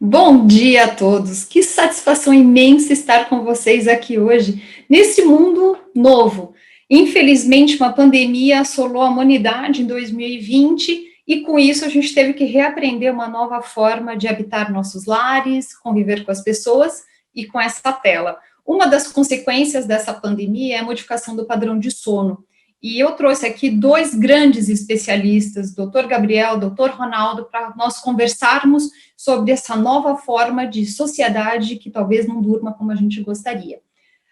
Bom dia a todos, que satisfação imensa estar com vocês aqui hoje, nesse mundo novo. Infelizmente, uma pandemia assolou a humanidade em 2020 e com isso a gente teve que reaprender uma nova forma de habitar nossos lares, conviver com as pessoas e com essa tela. Uma das consequências dessa pandemia é a modificação do padrão de sono. E eu trouxe aqui dois grandes especialistas, doutor Gabriel, doutor Ronaldo, para nós conversarmos sobre essa nova forma de sociedade que talvez não durma como a gente gostaria.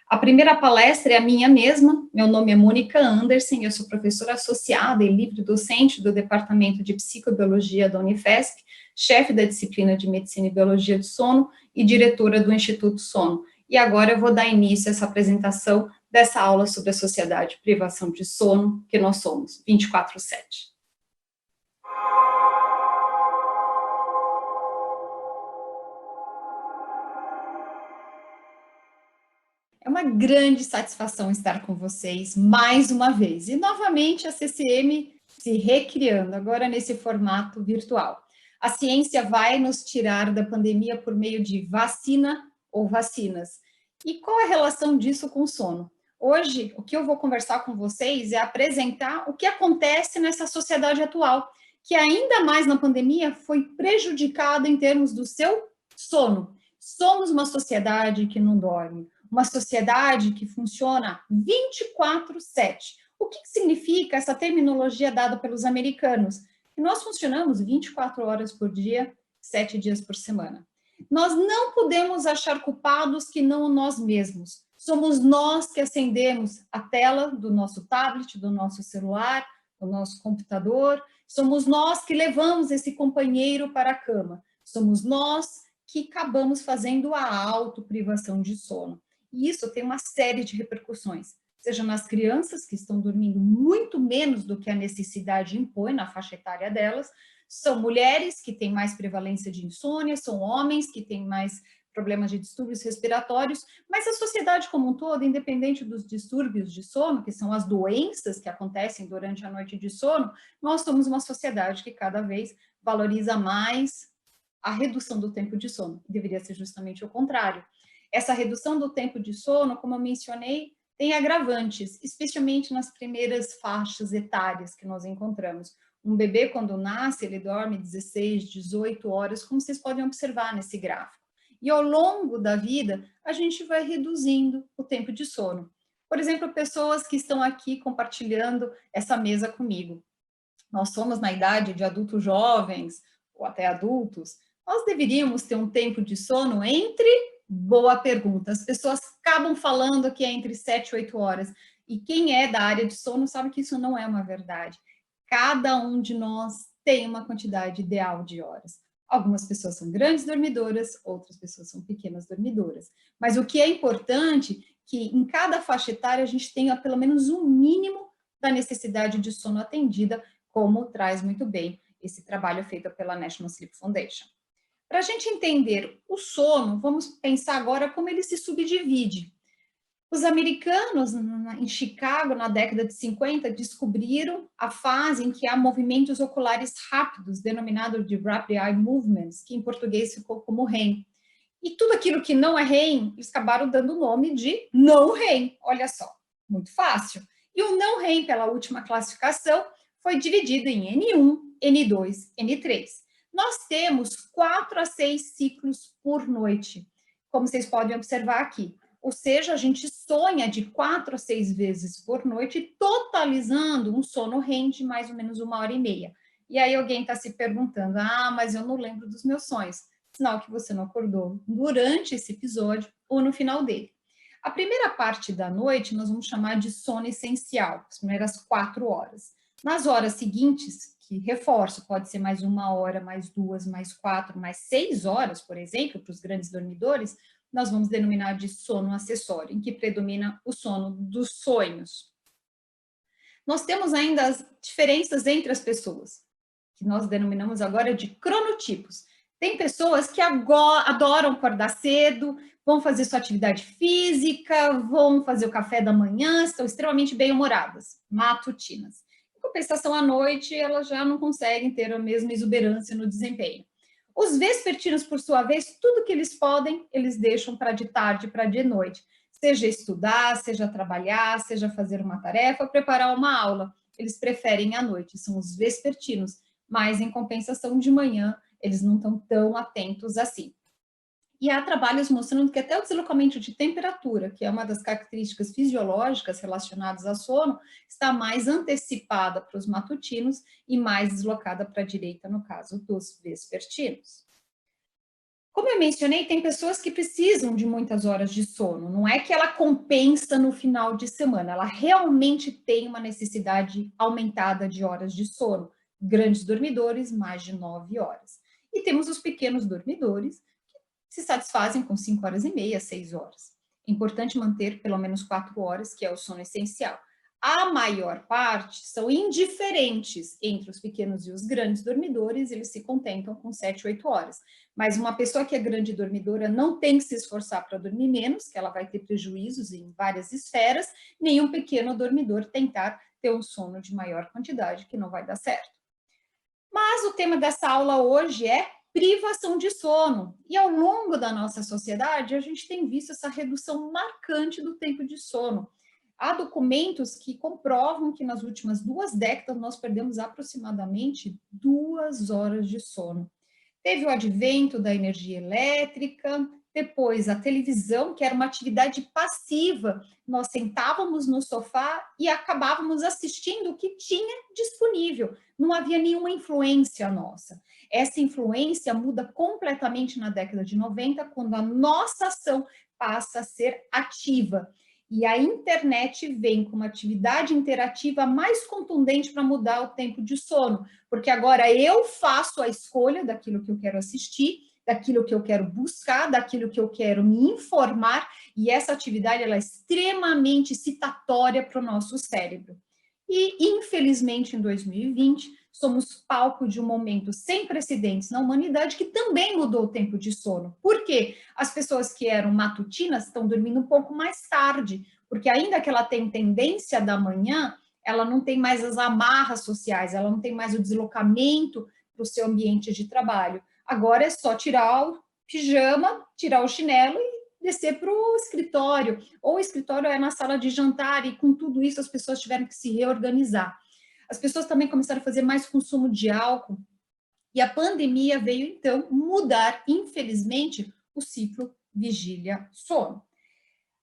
A primeira palestra é a minha mesma, meu nome é Mônica Anderson, eu sou professora associada e livre docente do Departamento de Psicobiologia da Unifesp, chefe da disciplina de Medicina e Biologia do Sono e diretora do Instituto Sono. E agora eu vou dar início a essa apresentação dessa aula sobre a sociedade de privação de sono que nós somos, 24/7. É uma grande satisfação estar com vocês mais uma vez. E novamente a CCM se recriando, agora nesse formato virtual. A ciência vai nos tirar da pandemia por meio de vacina ou vacinas. E qual é a relação disso com o sono? Hoje, o que eu vou conversar com vocês é apresentar o que acontece nessa sociedade atual, que ainda mais na pandemia foi prejudicada em termos do seu sono. Somos uma sociedade que não dorme, uma sociedade que funciona 24/7. O que significa essa terminologia dada pelos americanos? Que nós funcionamos 24 horas por dia, 7 dias por semana. Nós não podemos achar culpados que não nós mesmos. Somos nós que acendemos a tela do nosso tablet, do nosso celular, do nosso computador. Somos nós que levamos esse companheiro para a cama. Somos nós que acabamos fazendo a autoprivação de sono. E isso tem uma série de repercussões, seja nas crianças, que estão dormindo muito menos do que a necessidade impõe na faixa etária delas, são mulheres que têm mais prevalência de insônia, são homens que têm mais problemas de distúrbios respiratórios, mas a sociedade como um todo, independente dos distúrbios de sono, que são as doenças que acontecem durante a noite de sono, nós somos uma sociedade que cada vez valoriza mais a redução do tempo de sono, deveria ser justamente o contrário. Essa redução do tempo de sono, como eu mencionei, tem agravantes, especialmente nas primeiras faixas etárias que nós encontramos. Um bebê, quando nasce, ele dorme 16, 18 horas, como vocês podem observar nesse gráfico. E ao longo da vida, a gente vai reduzindo o tempo de sono. Por exemplo, pessoas que estão aqui compartilhando essa mesa comigo. Nós somos na idade de adultos jovens, ou até adultos, nós deveríamos ter um tempo de sono entre... Boa pergunta. As pessoas acabam falando que é entre 7 e 8 horas. E quem é da área de sono sabe que isso não é uma verdade. Cada um de nós tem uma quantidade ideal de horas. Algumas pessoas são grandes dormidoras, outras pessoas são pequenas dormidoras. Mas o que é importante é que em cada faixa etária a gente tenha pelo menos um mínimo da necessidade de sono atendida, como traz muito bem esse trabalho feito pela National Sleep Foundation. Para a gente entender o sono, vamos pensar agora como ele se subdivide. Os americanos, em Chicago, na década de 50, descobriram a fase em que há movimentos oculares rápidos, denominado de Rapid Eye Movements, que em português ficou como REM. E tudo aquilo que não é REM, eles acabaram dando o nome de não REM. Olha só, muito fácil. E o não REM, pela última classificação, foi dividido em N1, N2, N3. Nós temos 4 a 6 ciclos por noite, como vocês podem observar aqui. Ou seja, a gente sonha de 4 a 6 vezes por noite, totalizando um sono REM de mais ou menos 1h30. E aí alguém está se perguntando, mas eu não lembro dos meus sonhos. Sinal que você não acordou durante esse episódio ou no final dele. A primeira parte da noite nós vamos chamar de sono essencial, as primeiras 4 horas. Nas horas seguintes, que reforço, pode ser mais 1 hora, mais 2, mais 4, mais 6 horas, por exemplo, para os grandes dormidores, nós vamos denominar de sono acessório, em que predomina o sono dos sonhos. Nós temos ainda as diferenças entre as pessoas, que nós denominamos agora de cronotipos. Tem pessoas que adoram acordar cedo, vão fazer sua atividade física, vão fazer o café da manhã, estão extremamente bem-humoradas, matutinas. Em compensação, à noite, elas já não conseguem ter a mesma exuberância no desempenho. Os vespertinos, por sua vez, tudo que eles podem, eles deixam para de tarde, para de noite. Seja estudar, seja trabalhar, seja fazer uma tarefa, preparar uma aula. Eles preferem à noite, são os vespertinos. Mas, em compensação, de manhã, eles não estão tão atentos assim. E há trabalhos mostrando que até o deslocamento de temperatura, que é uma das características fisiológicas relacionadas ao sono, está mais antecipada para os matutinos e mais deslocada para a direita, no caso dos vespertinos. Como eu mencionei, tem pessoas que precisam de muitas horas de sono. Não é que ela compensa no final de semana, ela realmente tem uma necessidade aumentada de horas de sono. Grandes dormidores, mais de 9 horas. E temos os pequenos dormidores, se satisfazem com 5 horas e meia, 6 horas. É importante manter pelo menos 4 horas, que é o sono essencial. A maior parte são indiferentes entre os pequenos e os grandes dormidores, eles se contentam com 7, 8 horas. Mas uma pessoa que é grande dormidora não tem que se esforçar para dormir menos, que ela vai ter prejuízos em várias esferas, nem um pequeno dormidor tentar ter um sono de maior quantidade, que não vai dar certo. Mas o tema dessa aula hoje é privação de sono. E ao longo da nossa sociedade, a gente tem visto essa redução marcante do tempo de sono. Há documentos que comprovam que nas últimas 2 décadas nós perdemos aproximadamente 2 horas de sono. Teve o advento da energia elétrica, depois a televisão, que era uma atividade passiva. Nós sentávamos no sofá e acabávamos assistindo o que tinha disponível. Não havia nenhuma influência nossa. Essa influência muda completamente na década de 90, quando a nossa ação passa a ser ativa. E a internet vem com uma atividade interativa mais contundente para mudar o tempo de sono, porque agora eu faço a escolha daquilo que eu quero assistir, daquilo que eu quero buscar, daquilo que eu quero me informar, e essa atividade ela é extremamente excitatória para o nosso cérebro. E, infelizmente, em 2020, somos palco de um momento sem precedentes na humanidade que também mudou o tempo de sono. Por quê? As pessoas que eram matutinas estão dormindo um pouco mais tarde, porque ainda que ela tenha tendência da manhã, ela não tem mais as amarras sociais, ela não tem mais o deslocamento para o seu ambiente de trabalho. Agora é só tirar o pijama, tirar o chinelo e descer para o escritório, ou o escritório é na sala de jantar, e com tudo isso as pessoas tiveram que se reorganizar. As pessoas também começaram a fazer mais consumo de álcool, e a pandemia veio, então, mudar, infelizmente, o ciclo vigília-sono.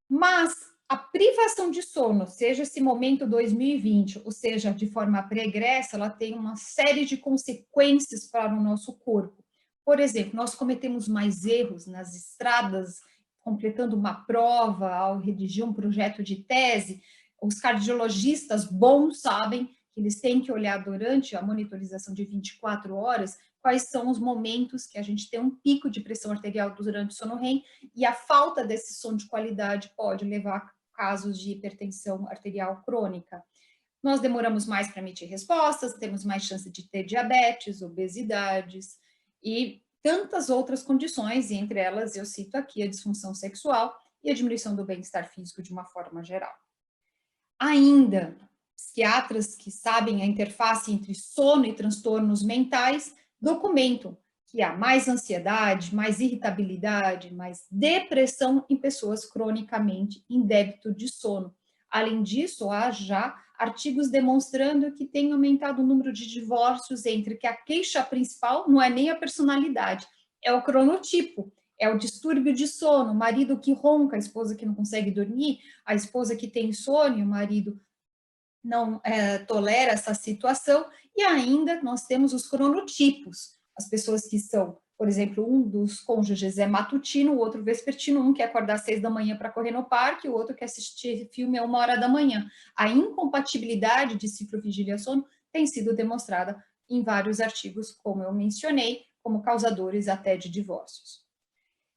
Mas a privação de sono, seja esse momento 2020, ou seja, de forma pregressa, ela tem uma série de consequências para o nosso corpo. Por exemplo, nós cometemos mais erros nas estradas, completando uma prova, ao redigir um projeto de tese. Os cardiologistas bons sabem que eles têm que olhar durante a monitorização de 24 horas quais são os momentos que a gente tem um pico de pressão arterial durante o sono REM, e a falta desse sono de qualidade pode levar a casos de hipertensão arterial crônica. Nós demoramos mais para emitir respostas, temos mais chance de ter diabetes, obesidades e tantas outras condições, e entre elas eu cito aqui a disfunção sexual e a diminuição do bem-estar físico de uma forma geral. Ainda, psiquiatras que sabem a interface entre sono e transtornos mentais documentam que há mais ansiedade, mais irritabilidade, mais depressão em pessoas cronicamente em débito de sono. Além disso, há já artigos demonstrando que tem aumentado o número de divórcios entre que a queixa principal não é nem a personalidade, é o cronotipo, é o distúrbio de sono, o marido que ronca, a esposa que não consegue dormir, a esposa que tem insônia, o marido não tolera essa situação, e ainda nós temos os cronotipos, as pessoas que são, por exemplo, um dos cônjuges é matutino, o outro vespertino, um quer acordar às 6 da manhã para correr no parque, o outro quer assistir filme a 1 hora da manhã. A incompatibilidade de ciclo vigília-sono tem sido demonstrada em vários artigos, como eu mencionei, como causadores até de divórcios.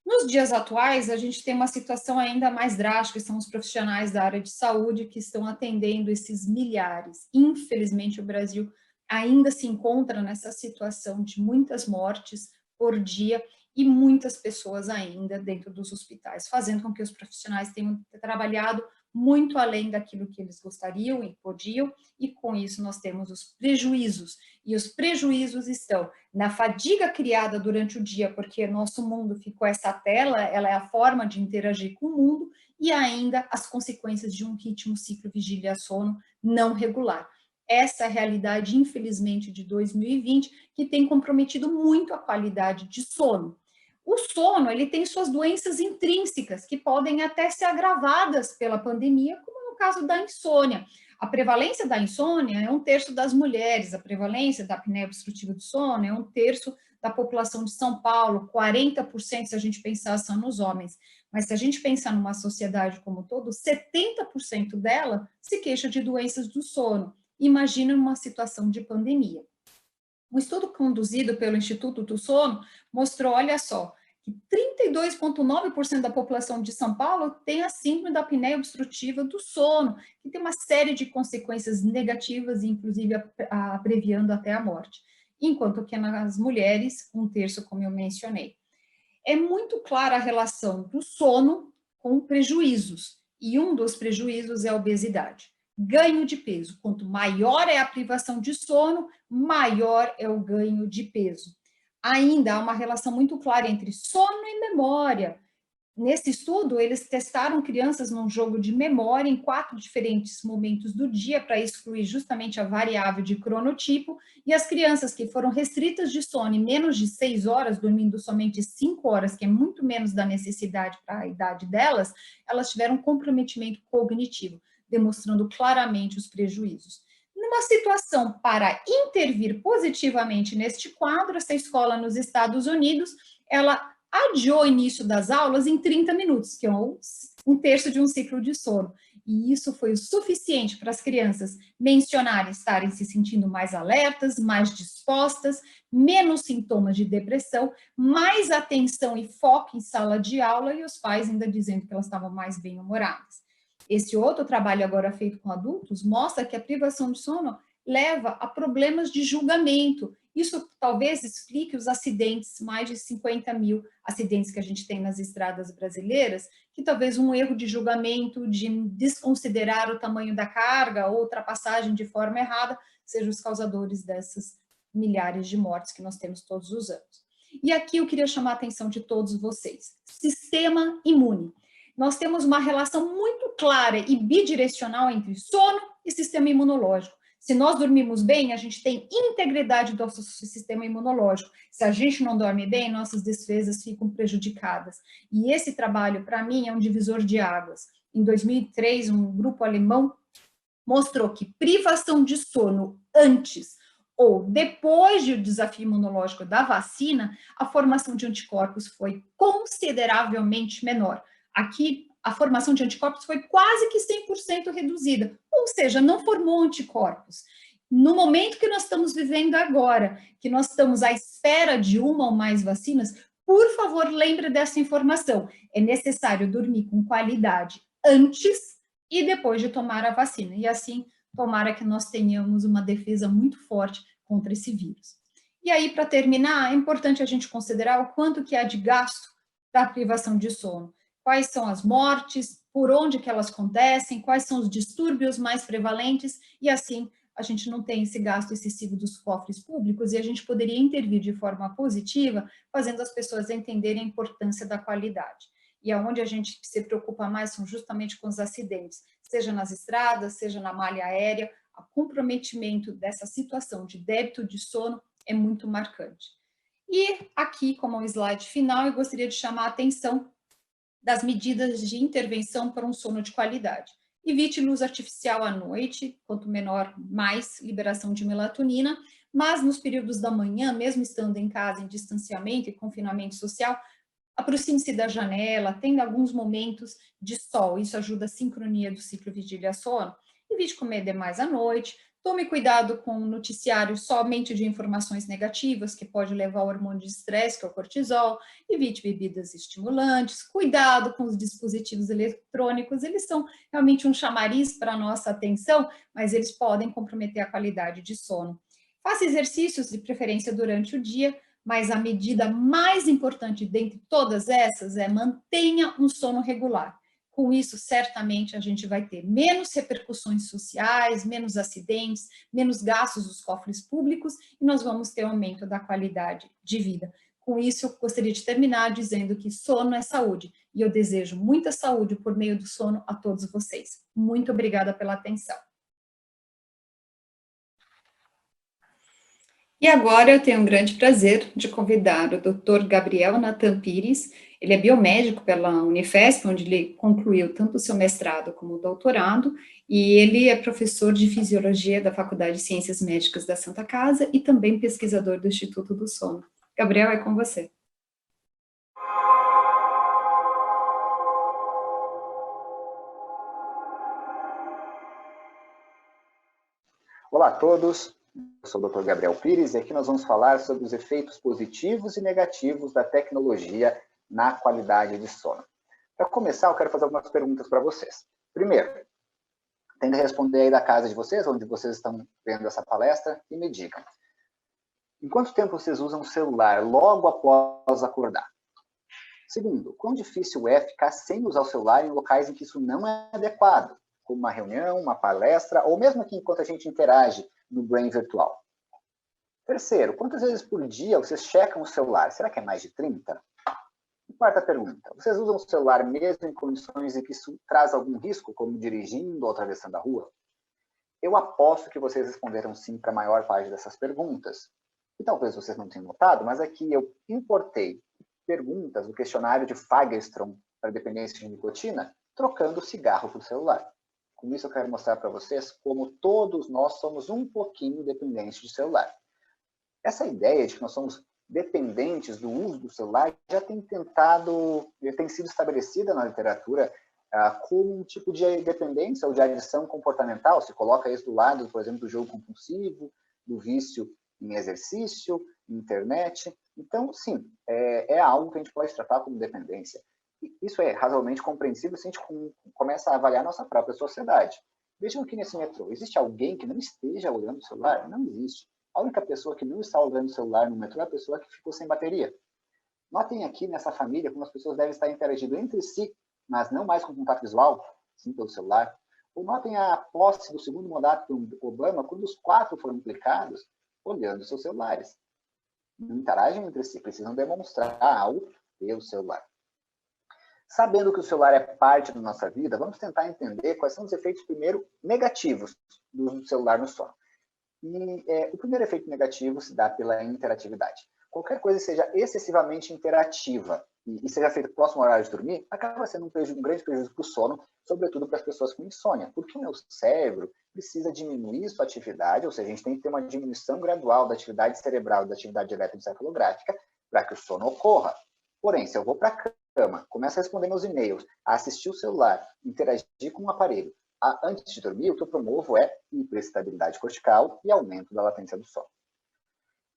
Nos dias atuais, a gente tem uma situação ainda mais drástica, são os profissionais da área de saúde que estão atendendo esses milhares. Infelizmente, o Brasil ainda se encontra nessa situação de muitas mortes por dia e muitas pessoas ainda dentro dos hospitais, fazendo com que os profissionais tenham trabalhado muito além daquilo que eles gostariam e podiam, e com isso nós temos os prejuízos. E os prejuízos estão na fadiga criada durante o dia, porque nosso mundo ficou essa tela, ela é a forma de interagir com o mundo, e ainda as consequências de um ritmo ciclo vigília-sono não regular. Essa é a realidade, infelizmente, de 2020, que tem comprometido muito a qualidade de sono. O sono, ele tem suas doenças intrínsecas, que podem até ser agravadas pela pandemia, como no caso da insônia. A prevalência da insônia é 1/3 das mulheres, a prevalência da apneia obstrutiva do sono é 1/3 da população de São Paulo, 40% se a gente pensar só nos homens. Mas se a gente pensar numa sociedade como um todo, 70% dela se queixa de doenças do sono. Imagina uma situação de pandemia. Um estudo conduzido pelo Instituto do Sono mostrou, olha só, que 32,9% da população de São Paulo tem a síndrome da apneia obstrutiva do sono, que tem uma série de consequências negativas, inclusive abreviando até a morte. Enquanto que nas mulheres, 1/3, como eu mencionei. É muito clara a relação do sono com prejuízos, e um dos prejuízos é a obesidade. Ganho de peso. Quanto maior é a privação de sono, maior é o ganho de peso. Ainda há uma relação muito clara entre sono e memória. Nesse estudo, eles testaram crianças num jogo de memória em 4 diferentes momentos do dia para excluir justamente a variável de cronotipo, e as crianças que foram restritas de sono em menos de 6 horas, dormindo somente 5 horas, que é muito menos da necessidade para a idade delas, elas tiveram um comprometimento cognitivo, demonstrando claramente os prejuízos. Numa situação para intervir positivamente neste quadro, essa escola nos Estados Unidos, ela adiou o início das aulas em 30 minutos, que é 1/3 de um ciclo de sono. E isso foi o suficiente para as crianças mencionarem estarem se sentindo mais alertas, mais dispostas, menos sintomas de depressão, mais atenção e foco em sala de aula, e os pais ainda dizendo que elas estavam mais bem-humoradas. Esse outro trabalho agora feito com adultos mostra que a privação de sono leva a problemas de julgamento. Isso talvez explique os acidentes, mais de 50 mil acidentes que a gente tem nas estradas brasileiras, que talvez um erro de julgamento, de desconsiderar o tamanho da carga ou ultrapassagem de forma errada, sejam os causadores dessas milhares de mortes que nós temos todos os anos. E aqui eu queria chamar a atenção de todos vocês. Sistema imune. Nós temos uma relação muito clara e bidirecional entre sono e sistema imunológico. Se nós dormimos bem, a gente tem integridade do nosso sistema imunológico. Se a gente não dorme bem, nossas defesas ficam prejudicadas. E esse trabalho, para mim, é um divisor de águas. Em 2003, um grupo alemão mostrou que privação de sono antes ou depois do desafio imunológico da vacina, a formação de anticorpos foi consideravelmente menor. Aqui, a formação de anticorpos foi quase que 100% reduzida, ou seja, não formou anticorpos. No momento que nós estamos vivendo agora, que nós estamos à espera de uma ou mais vacinas, por favor, lembre dessa informação. É necessário dormir com qualidade antes e depois de tomar a vacina. E assim, tomara que nós tenhamos uma defesa muito forte contra esse vírus. E aí, para terminar, é importante a gente considerar o quanto que há de gasto da privação de sono. Quais são as mortes, por onde que elas acontecem, quais são os distúrbios mais prevalentes, e assim a gente não tem esse gasto excessivo dos cofres públicos e a gente poderia intervir de forma positiva, fazendo as pessoas entenderem a importância da qualidade. E aonde a gente se preocupa mais são justamente com os acidentes, seja nas estradas, seja na malha aérea, o comprometimento dessa situação de débito de sono é muito marcante. E aqui, como um slide final, eu gostaria de chamar a atenção das medidas de intervenção para um sono de qualidade. Evite luz artificial à noite, quanto menor, mais liberação de melatonina, mas nos períodos da manhã, mesmo estando em casa em distanciamento e confinamento social, aproxime-se da janela, tenha alguns momentos de sol, isso ajuda a sincronia do ciclo vigília-sono. Evite comer demais à noite, tome cuidado com o noticiário somente de informações negativas, que pode levar ao hormônio de estresse, que é o cortisol. Evite bebidas estimulantes, cuidado com os dispositivos eletrônicos, eles são realmente um chamariz para a nossa atenção, mas eles podem comprometer a qualidade de sono. Faça exercícios, de preferência durante o dia, mas a medida mais importante dentre todas essas é mantenha um sono regular. Com isso, certamente, a gente vai ter menos repercussões sociais, menos acidentes, menos gastos dos cofres públicos e nós vamos ter um aumento da qualidade de vida. Com isso, eu gostaria de terminar dizendo que sono é saúde e eu desejo muita saúde por meio do sono a todos vocês. Muito obrigada pela atenção. E agora eu tenho um grande prazer de convidar o Dr. Gabriel Nathan Pires. Ele é biomédico pela Unifesp, onde ele concluiu tanto o seu mestrado como o doutorado, e ele é professor de Fisiologia da Faculdade de Ciências Médicas da Santa Casa e também pesquisador do Instituto do Sono. Gabriel, é com você. Olá a todos, eu sou o Dr. Gabriel Pires e aqui nós vamos falar sobre os efeitos positivos e negativos da tecnologia na qualidade de sono. Para começar, eu quero fazer algumas perguntas para vocês. Primeiro, tenta responder aí da casa de vocês, onde vocês estão vendo essa palestra, e me digam. Em quanto tempo vocês usam o celular logo após acordar? Segundo, quão difícil é ficar sem usar o celular em locais em que isso não é adequado, como uma reunião, uma palestra, ou mesmo aqui enquanto a gente interage no Brain virtual? Terceiro, quantas vezes por dia vocês checam o celular? Será que é mais de 30? E quarta pergunta, vocês usam o celular mesmo em condições em que isso traz algum risco, como dirigindo ou atravessando a rua? Eu aposto que vocês responderam sim para a maior parte dessas perguntas. E talvez vocês não tenham notado, mas aqui eu importei perguntas do questionário de Fagerstrom para dependência de nicotina, trocando o cigarro por celular. Com isso eu quero mostrar para vocês como todos nós somos um pouquinho dependentes de celular. Essa ideia de que nós somos dependentes do uso do celular já tem sido estabelecida na literatura como um tipo de dependência ou de adição comportamental. Se coloca isso do lado, por exemplo, do jogo compulsivo, do vício em exercício, internet. Então, sim, é algo que a gente pode tratar como dependência. E isso é razoavelmente compreensível se a gente começa a avaliar a nossa própria sociedade. Vejam aqui nesse metrô, existe alguém que não esteja olhando o celular? Não existe. A única pessoa que não está olhando o celular no metrô é a pessoa que ficou sem bateria. Notem aqui nessa família como as pessoas devem estar interagindo entre si, mas não mais com contato visual, sim pelo celular. Ou notem a posse do segundo mandato do Obama, quando os 4 foram implicados olhando seus celulares. Não interagem entre si, precisam demonstrar algo pelo celular. Sabendo que o celular é parte da nossa vida, vamos tentar entender quais são os efeitos, primeiro, negativos do uso do celular no sono. E o primeiro efeito negativo se dá pela interatividade. Qualquer coisa que seja excessivamente interativa e seja feita próximo ao horário de dormir, acaba sendo um grande prejuízo para o sono, sobretudo para as pessoas com insônia, porque o meu cérebro precisa diminuir sua atividade, ou seja, a gente tem que ter uma diminuição gradual da atividade cerebral e da atividade eletroencefalográfica para que o sono ocorra. Porém, se eu vou para a cama, começo a responder meus e-mails, a assistir o celular, interagir com o aparelho, antes de dormir, o que eu promovo é hiperestabilidade cortical e aumento da latência do sono.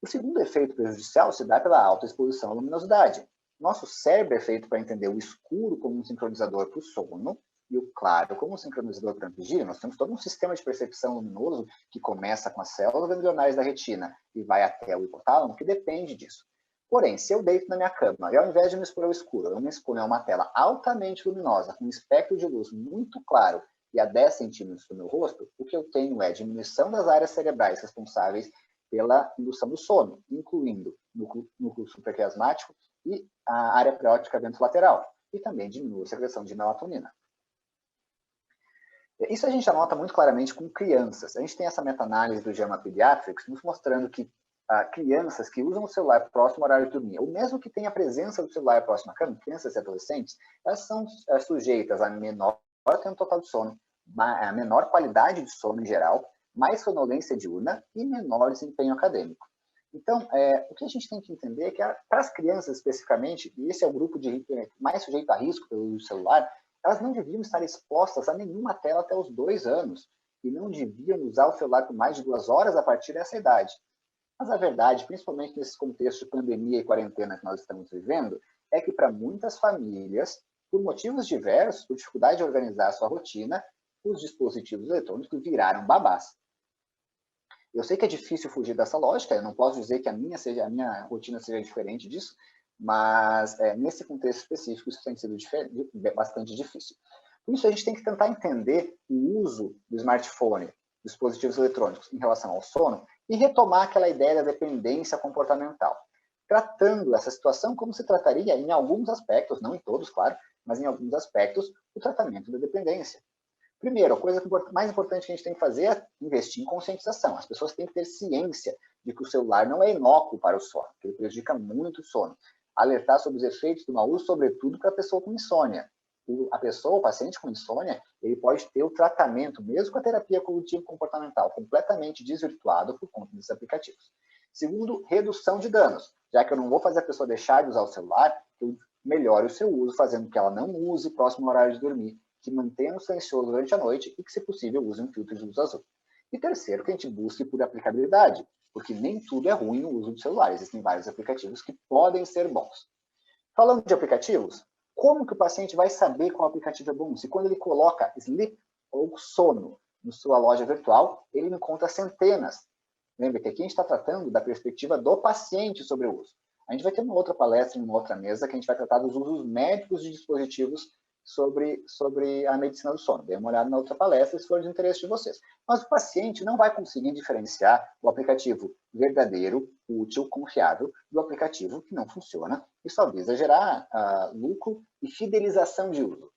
O segundo efeito prejudicial se dá pela alta exposição à luminosidade. Nosso cérebro é feito para entender o escuro como um sincronizador para o sono e o claro como um sincronizador para a vigília. Nós temos todo um sistema de percepção luminoso que começa com as células ganglionares da retina e vai até o hipotálamo, que depende disso. Porém, se eu deito na minha cama e ao invés de me expor ao escuro, eu me exponho a uma tela altamente luminosa, com um espectro de luz muito claro e a 10 centímetros do meu rosto, o que eu tenho é diminuição das áreas cerebrais responsáveis pela indução do sono, incluindo núcleo supraquiasmático e a área preóptica ventrolateral, e também diminui a secreção de melatonina. Isso a gente já nota muito claramente com crianças. A gente tem essa meta-análise do JAMA Pediatrics nos mostrando que crianças que usam o celular próximo ao horário de dormir, ou mesmo que tenha a presença do celular próximo à cama, crianças e adolescentes, elas são sujeitas a menor tempo total de sono, a menor qualidade de sono em geral, mais sonolência diurna e menor desempenho acadêmico. Então, o que a gente tem que entender é que para as crianças especificamente, e esse é o grupo mais sujeito a risco pelo uso do celular, elas não deviam estar expostas a nenhuma tela até os 2 anos e não deviam usar o celular por mais de 2 horas a partir dessa idade. Mas a verdade, principalmente nesse contexto de pandemia e quarentena que nós estamos vivendo, é que para muitas famílias, por motivos diversos, por dificuldade de organizar a sua rotina, os dispositivos eletrônicos viraram babás. Eu sei que é difícil fugir dessa lógica, eu não posso dizer que a minha rotina seja diferente disso, mas nesse contexto específico isso tem sido bastante difícil. Por isso, a gente tem que tentar entender o uso do smartphone, dos dispositivos eletrônicos em relação ao sono e retomar aquela ideia da dependência comportamental, tratando essa situação como se trataria em alguns aspectos, não em todos, claro, mas em alguns aspectos, o tratamento da dependência. Primeiro, a coisa mais importante que a gente tem que fazer é investir em conscientização. As pessoas têm que ter ciência de que o celular não é inócuo para o sono, que ele prejudica muito o sono. Alertar sobre os efeitos do mau uso, sobretudo para a pessoa com insônia. A pessoa, o paciente com insônia, ele pode ter o tratamento, mesmo com a terapia cognitivo-comportamental, completamente desvirtuado por conta desses aplicativos. Segundo, redução de danos. Já que eu não vou fazer a pessoa deixar de usar o celular, eu melhore o seu uso, fazendo que ela não use próximo ao horário de dormir, que mantenha o silencioso durante a noite e que, se possível, use um filtro de luz azul. E terceiro, que a gente busque por aplicabilidade, porque nem tudo é ruim no uso do celular. Existem vários aplicativos que podem ser bons. Falando de aplicativos, como que o paciente vai saber qual aplicativo é bom? Se quando ele coloca sleep ou sono na sua loja virtual, ele encontra centenas. Lembra que aqui a gente está tratando da perspectiva do paciente sobre o uso. A gente vai ter uma outra palestra, em uma outra mesa, que a gente vai tratar dos usos médicos de dispositivos sobre a medicina do sono. Dê uma olhada na outra palestra, se for de interesse de vocês. Mas o paciente não vai conseguir diferenciar o aplicativo verdadeiro, útil, confiável, do aplicativo que não funciona e só visa gerar lucro e fidelização de uso.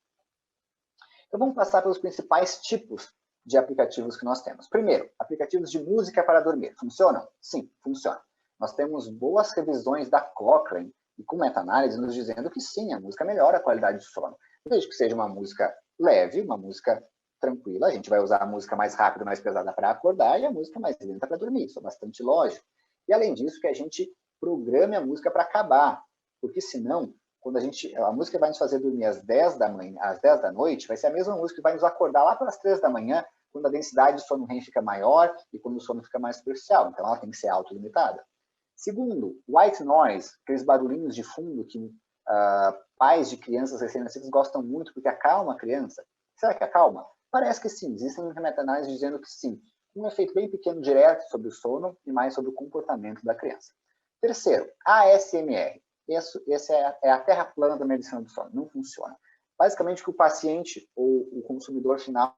Então, vamos passar pelos principais tipos de aplicativos que nós temos. Primeiro, aplicativos de música para dormir. Funcionam? Sim, funcionam. Nós temos boas revisões da Cochrane e com meta-análise nos dizendo que sim, a música melhora a qualidade de sono. Desde que seja uma música leve, uma música tranquila. A gente vai usar a música mais rápida, mais pesada para acordar e a música mais lenta para dormir. Isso é bastante lógico. E além disso, que a gente programe a música para acabar. Porque senão, quando a música vai nos fazer dormir às 10 da manhã, às 10 da noite, vai ser a mesma música que vai nos acordar lá pelas 3 da manhã, quando a densidade de sono REM fica maior e quando o sono fica mais superficial. Então, ela tem que ser autolimitada. Segundo, white noise, aqueles barulhinhos de fundo que pais de crianças recém-nascidas gostam muito porque acalma a criança. Será que acalma? Parece que sim. Existem meta-análises dizendo que sim. Um efeito bem pequeno direto sobre o sono e mais sobre o comportamento da criança. Terceiro, ASMR. Essa é a terra plana da medicina do sono. Não funciona. Basicamente, o que o paciente ou o consumidor final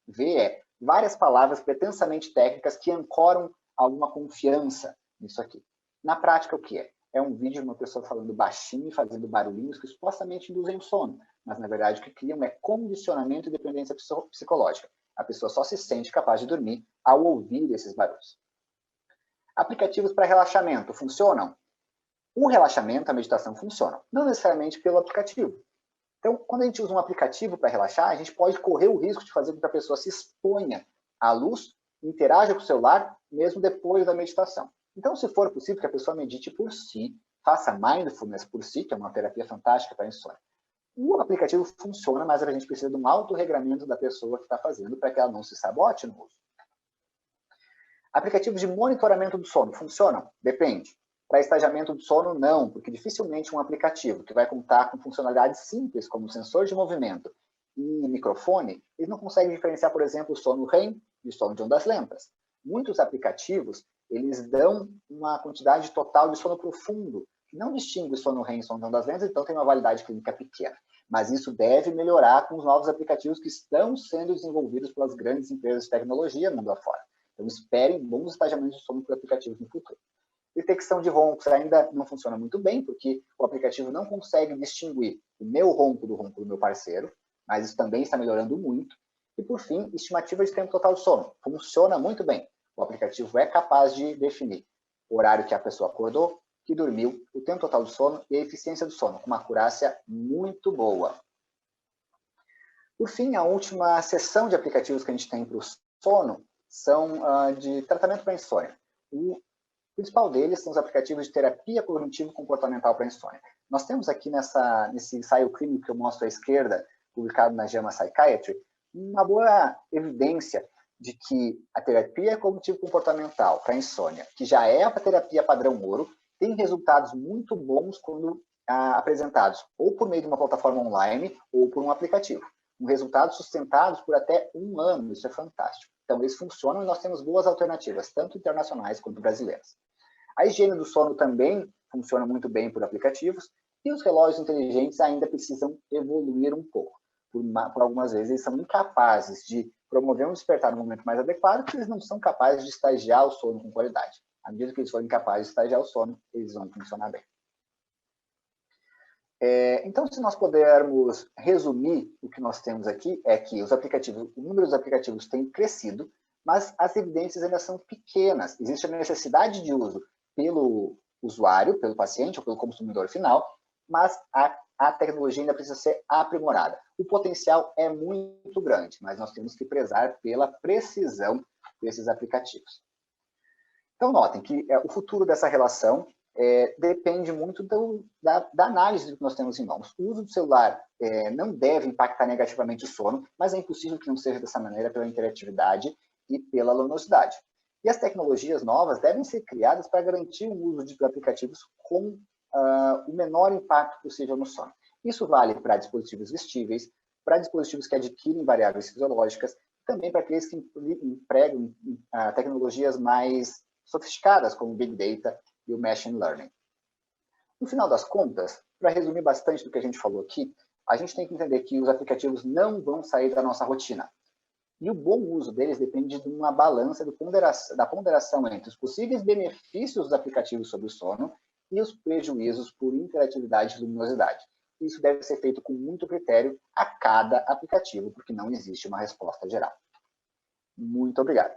vê é várias palavras pretensamente técnicas que ancoram alguma confiança nisso aqui. Na prática, o que é? É um vídeo de uma pessoa falando baixinho e fazendo barulhinhos que supostamente induzem o sono, mas na verdade o que criam é condicionamento e dependência psicológica. A pessoa só se sente capaz de dormir ao ouvir esses barulhos. Aplicativos para relaxamento funcionam? O relaxamento, a meditação funcionam, não necessariamente pelo aplicativo. Então, quando a gente usa um aplicativo para relaxar, a gente pode correr o risco de fazer com que a pessoa se exponha à luz, interaja com o celular, mesmo depois da meditação. Então, se for possível que a pessoa medite por si, faça mindfulness por si, que é uma terapia fantástica para a insônia. O aplicativo funciona, mas a gente precisa de um autorregramento da pessoa que está fazendo para que ela não se sabote no uso. Aplicativos de monitoramento do sono funcionam? Depende. Para estagiamento do sono, não, porque dificilmente um aplicativo que vai contar com funcionalidades simples, como sensor de movimento e microfone, ele não consegue diferenciar, por exemplo, o sono REM e o sono de ondas lentas. Muitos aplicativos, eles dão uma quantidade total de sono profundo, que não distingue sono REM e sono de ondas lentas, então tem uma validade clínica pequena. Mas isso deve melhorar com os novos aplicativos que estão sendo desenvolvidos pelas grandes empresas de tecnologia mundo afora. Então, esperem bons estagiamentos de sono por aplicativos no futuro. Detecção de roncos ainda não funciona muito bem, porque o aplicativo não consegue distinguir o meu ronco do meu parceiro, mas isso também está melhorando muito. E, por fim, estimativa de tempo total de sono. Funciona muito bem. O aplicativo é capaz de definir o horário que a pessoa acordou, que dormiu, o tempo total de sono e a eficiência do sono, com uma acurácia muito boa. Por fim, a última seção de aplicativos que a gente tem para o sono são de tratamento para insônia. O principal deles são os aplicativos de terapia cognitivo-comportamental para insônia. Nós temos aqui nesse ensaio clínico que eu mostro à esquerda, publicado na JAMA Psychiatry, uma boa evidência de que a terapia cognitivo-comportamental para insônia, que já é a terapia padrão ouro, tem resultados muito bons quando apresentados ou por meio de uma plataforma online ou por um aplicativo. Resultados sustentados por até 1 ano, isso é fantástico. Então, eles funcionam e nós temos boas alternativas, tanto internacionais quanto brasileiras. A higiene do sono também funciona muito bem por aplicativos e os relógios inteligentes ainda precisam evoluir um pouco. por algumas vezes, eles são incapazes de promover um despertar no momento mais adequado, porque eles não são capazes de estagiar o sono com qualidade. À medida que eles forem capazes de estagiar o sono, eles vão funcionar bem. Então, se nós pudermos resumir o que nós temos aqui, é que o número dos aplicativos tem crescido, mas as evidências ainda são pequenas. Existe a necessidade de uso pelo usuário, pelo paciente ou pelo consumidor final, mas a tecnologia ainda precisa ser aprimorada. O potencial é muito grande, mas nós temos que prezar pela precisão desses aplicativos. Então, notem que o futuro dessa relação depende muito da análise do que nós temos em mãos. O uso do celular não deve impactar negativamente o sono, mas é impossível que não seja dessa maneira pela interatividade e pela luminosidade. E as tecnologias novas devem ser criadas para garantir o uso de aplicativos com o menor impacto possível no sono. Isso vale para dispositivos vestíveis, para dispositivos que adquirem variáveis fisiológicas, também para aqueles que empregam tecnologias mais sofisticadas, como o Big Data e o Machine Learning. No final das contas, para resumir bastante do que a gente falou aqui, a gente tem que entender que os aplicativos não vão sair da nossa rotina. E o bom uso deles depende de uma balança da ponderação entre os possíveis benefícios dos aplicativos sobre o sono e os prejuízos por interatividade e luminosidade. Isso deve ser feito com muito critério a cada aplicativo, porque não existe uma resposta geral. Muito obrigado.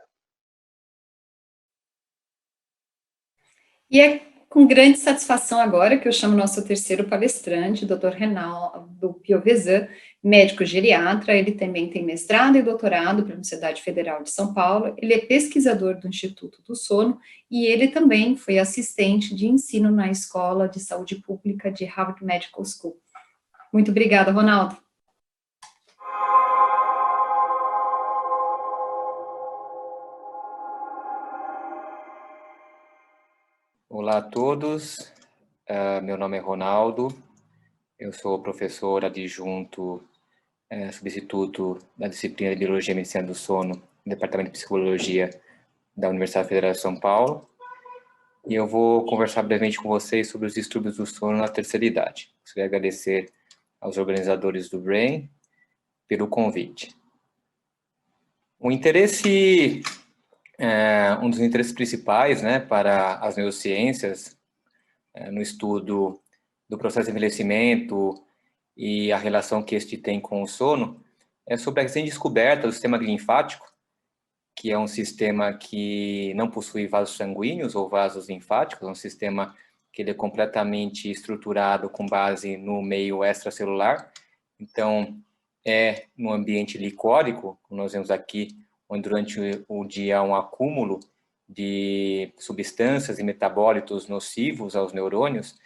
E é com grande satisfação agora que eu chamo nosso terceiro palestrante, Dr. Reinaldo Piovesan, médico geriatra. Ele também tem mestrado e doutorado pela Universidade Federal de São Paulo. Ele é pesquisador do Instituto do Sono e ele também foi assistente de ensino na Escola de Saúde Pública de Harvard Medical School. Muito obrigada, Ronaldo. Olá a todos, meu nome é Ronaldo, eu sou professor adjunto, substituto da disciplina de Biologia e Medicina do Sono, no Departamento de Psicologia da Universidade Federal de São Paulo, e eu vou conversar brevemente com vocês sobre os distúrbios do sono na terceira idade. Gostaria de agradecer aos organizadores do BRAIN pelo convite. Um dos interesses principais, né, para as neurociências, no estudo do processo de envelhecimento e a relação que este tem com o sono, é sobre a recém-descoberta do sistema linfático, que é um sistema que não possui vasos sanguíneos ou vasos linfáticos, é um sistema que ele é completamente estruturado com base no meio extracelular. Então, é no ambiente licórico, como nós vemos aqui, onde durante o dia há um acúmulo de substâncias e metabólitos nocivos aos neurônios,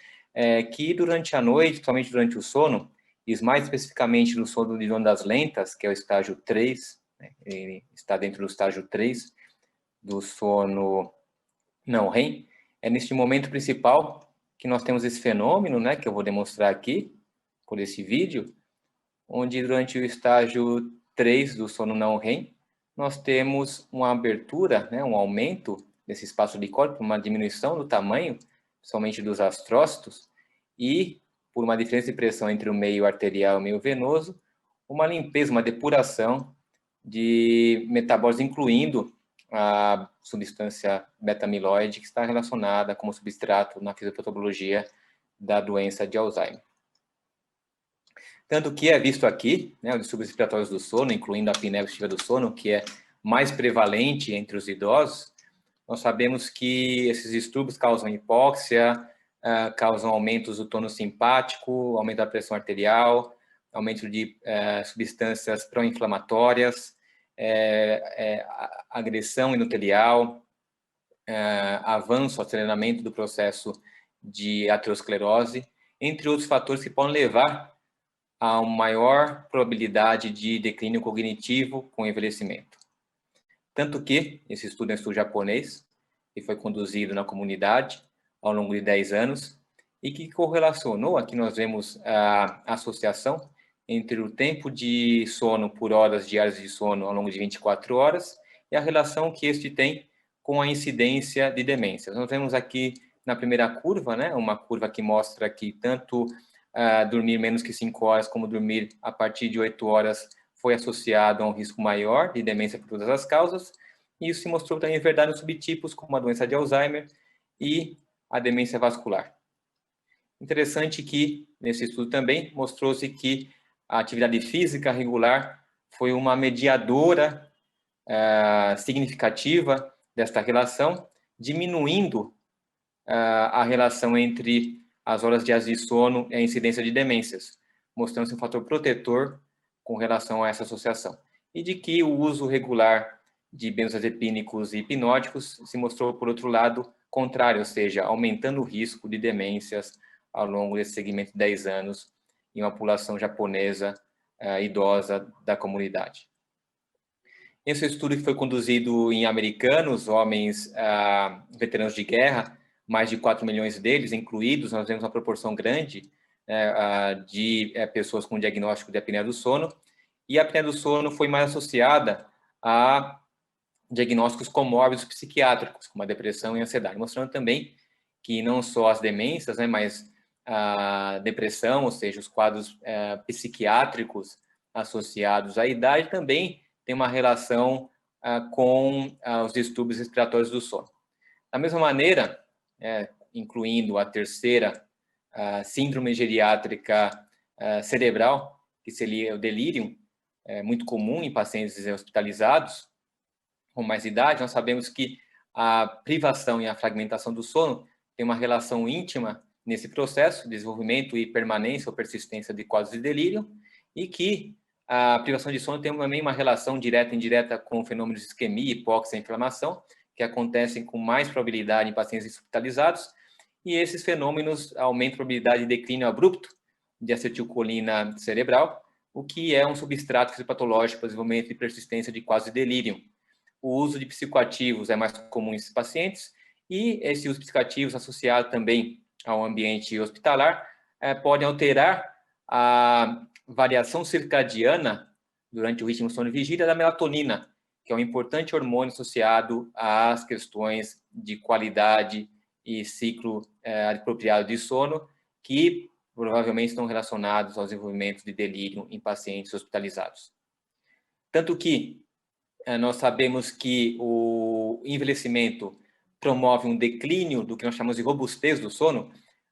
que durante a noite, principalmente durante o sono, e mais especificamente no sono de ondas lentas, que é o estágio 3, né, ele está dentro do estágio 3 do sono não REM, é neste momento principal que nós temos esse fenômeno, né, que eu vou demonstrar aqui, por esse vídeo, onde durante o estágio 3 do sono não REM, nós temos uma abertura, né, um aumento desse espaço licórico, uma diminuição do tamanho, somente dos astrócitos, e por uma diferença de pressão entre o meio arterial e o meio venoso, uma limpeza, uma depuração de metabólitos, incluindo a substância beta-amiloide, que está relacionada como substrato na fisiopatologia da doença de Alzheimer. Tanto que é visto aqui, né, os distúrbios respiratórios do sono, incluindo a apneia obstrutiva do sono, que é mais prevalente entre os idosos, nós sabemos que esses distúrbios causam hipóxia, causam aumentos do tônus simpático, aumento da pressão arterial, aumento de substâncias pró-inflamatórias, agressão endotelial, avanço, aceleramento do processo de aterosclerose, entre outros fatores que podem levar a uma maior probabilidade de declínio cognitivo com envelhecimento. Tanto que esse estudo é um estudo japonês, que foi conduzido na comunidade ao longo de 10 anos, e que correlacionou, aqui nós vemos a associação entre o tempo de sono por horas diárias de sono ao longo de 24 horas e a relação que este tem com a incidência de demências. Nós vemos aqui na primeira curva, né, uma curva que mostra que tanto dormir menos que 5 horas, como dormir a partir de 8 horas, foi associado a um risco maior de demência por todas as causas. E isso se mostrou também verdade nos subtipos, como a doença de Alzheimer e a demência vascular. Interessante que, nesse estudo também, mostrou-se que a atividade física regular foi uma mediadora significativa desta relação, diminuindo a relação entre as horas diárias de sono e a incidência de demências, mostrando-se um fator protetor com relação a essa associação. E de que o uso regular de benzodiazepínicos e hipnóticos se mostrou, por outro lado, contrário, ou seja, aumentando o risco de demências ao longo desse segmento de 10 anos em uma população japonesa idosa da comunidade. Esse estudo que foi conduzido em americanos, homens veteranos de guerra, mais de 4 milhões deles incluídos, nós vemos uma proporção grande de pessoas com diagnóstico de apneia do sono, e a apneia do sono foi mais associada a diagnósticos comórbidos psiquiátricos, como a depressão e a ansiedade, mostrando também que não só as demências, mas a depressão, ou seja, os quadros psiquiátricos associados à idade, também tem uma relação com os distúrbios respiratórios do sono. Da mesma maneira, incluindo a terceira síndrome geriátrica cerebral, que seria o delírio, muito comum em pacientes hospitalizados com mais idade, nós sabemos que a privação e a fragmentação do sono tem uma relação íntima nesse processo, desenvolvimento e permanência ou persistência de quadros de delírio, e que a privação de sono tem também uma relação direta e indireta com fenômenos de isquemia, hipóxia e inflamação, que acontecem com mais probabilidade em pacientes hospitalizados, e esses fenômenos aumentam a probabilidade de declínio abrupto de acetilcolina cerebral, o que é um substrato fisiopatológico para o desenvolvimento e persistência de quadros de delírio. O uso de psicoativos é mais comum em esses pacientes, e esse uso de psicoativos associado também ao ambiente hospitalar podem alterar a variação circadiana durante o ritmo sono e vigília da melatonina, que é um importante hormônio associado às questões de qualidade e ciclo apropriado de sono, que provavelmente estão relacionados ao desenvolvimento de delírio em pacientes hospitalizados. Tanto que nós sabemos que o envelhecimento promove um declínio do que nós chamamos de robustez do sono.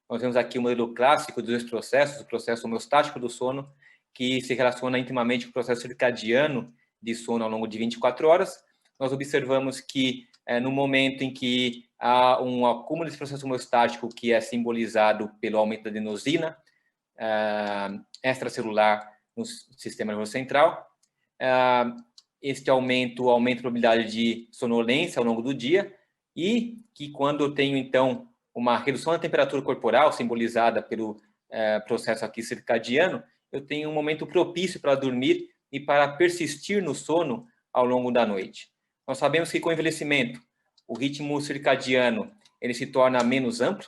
Nós vemos aqui o modelo clássico dos dois processos, o processo homeostático do sono, que se relaciona intimamente com o processo circadiano de sono ao longo de 24 horas. Nós observamos que no momento em que há um acúmulo desse processo homeostático, que é simbolizado pelo aumento da adenosina extracelular no sistema nervoso central, este aumenta a probabilidade de sonolência ao longo do dia, e que quando eu tenho, então, uma redução da temperatura corporal, simbolizada pelo processo aqui circadiano, eu tenho um momento propício para dormir e para persistir no sono ao longo da noite. Nós sabemos que com o envelhecimento, o ritmo circadiano ele se torna menos amplo,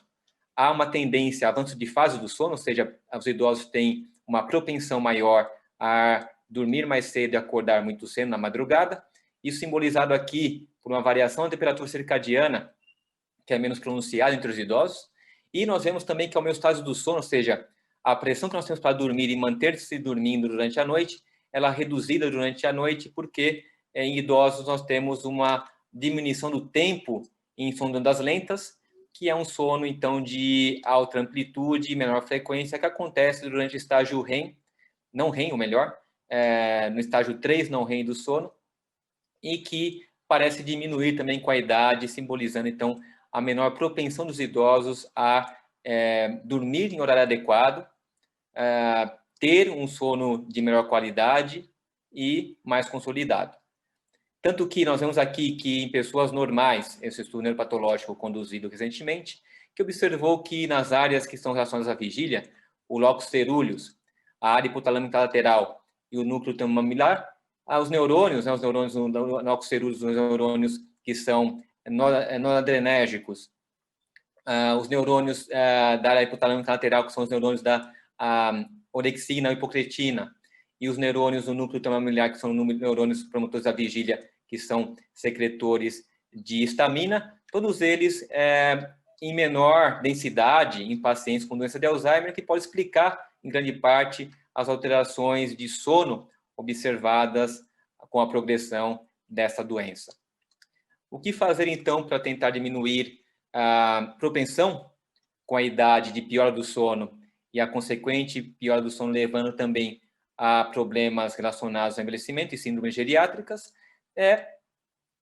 há uma tendência a avanço de fase do sono, ou seja, os idosos têm uma propensão maior a dormir mais cedo e acordar muito cedo na madrugada, isso simbolizado aqui por uma variação da temperatura circadiana, que é menos pronunciada entre os idosos, e nós vemos também que a homeostase do sono, ou seja, a pressão que nós temos para dormir e manter-se dormindo durante a noite, ela é reduzida durante a noite, porque em idosos nós temos uma diminuição do tempo em sono das lentas, que é um sono, então, de alta amplitude e menor frequência, que acontece durante o estágio REM, não REM, ou melhor, no estágio 3 não REM do sono, e que parece diminuir também com a idade, simbolizando, então, a menor propensão dos idosos a dormir em horário adequado, ter um sono de melhor qualidade e mais consolidado. Tanto que nós vemos aqui que em pessoas normais, esse estudo neuropatológico conduzido recentemente, que observou que nas áreas que são relacionadas à vigília, o locus coeruleus, a área hipotalâmica lateral e o núcleo termomamilar, os neurônios, os neurônios no locus coeruleus, os neurônios que são noradrenérgicos, os neurônios da área hipotalâmica lateral, que são os neurônios da orexina ou hipocretina, e os neurônios do núcleo termomamilar, que são neurônios promotores da vigília, que são secretores de histamina, todos eles em menor densidade em pacientes com doença de Alzheimer, que pode explicar, em grande parte, as alterações de sono observadas com a progressão dessa doença. O que fazer, então, para tentar diminuir a propensão com a idade de piora do sono e a consequente piora do sono, levando também a problemas relacionados ao envelhecimento e síndromes geriátricas? É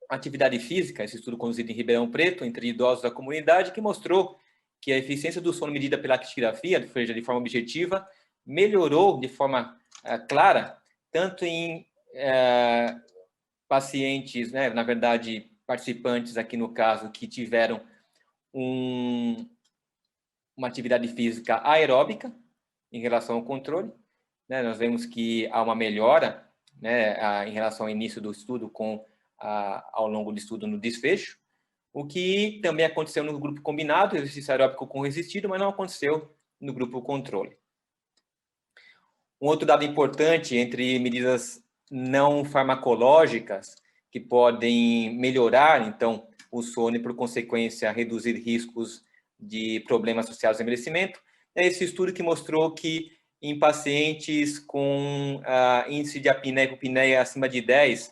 atividade física, esse estudo conduzido em Ribeirão Preto, entre idosos da comunidade, que mostrou que a eficiência do sono medida pela actigrafia, ou seja, de forma objetiva, melhorou de forma clara, tanto em pacientes, né, na verdade, participantes aqui no caso, que tiveram uma atividade física aeróbica em relação ao controle, né, nós vemos que há uma melhora, né, em relação ao início do estudo ao longo do estudo no desfecho, o que também aconteceu no grupo combinado, exercício aeróbico com resistido, mas não aconteceu no grupo controle. Um outro dado importante entre medidas não farmacológicas que podem melhorar, então, o sono e, por consequência, reduzir riscos de problemas associados ao envelhecimento, é esse estudo que mostrou que em pacientes com índice de apneia e hipopneia acima de 10,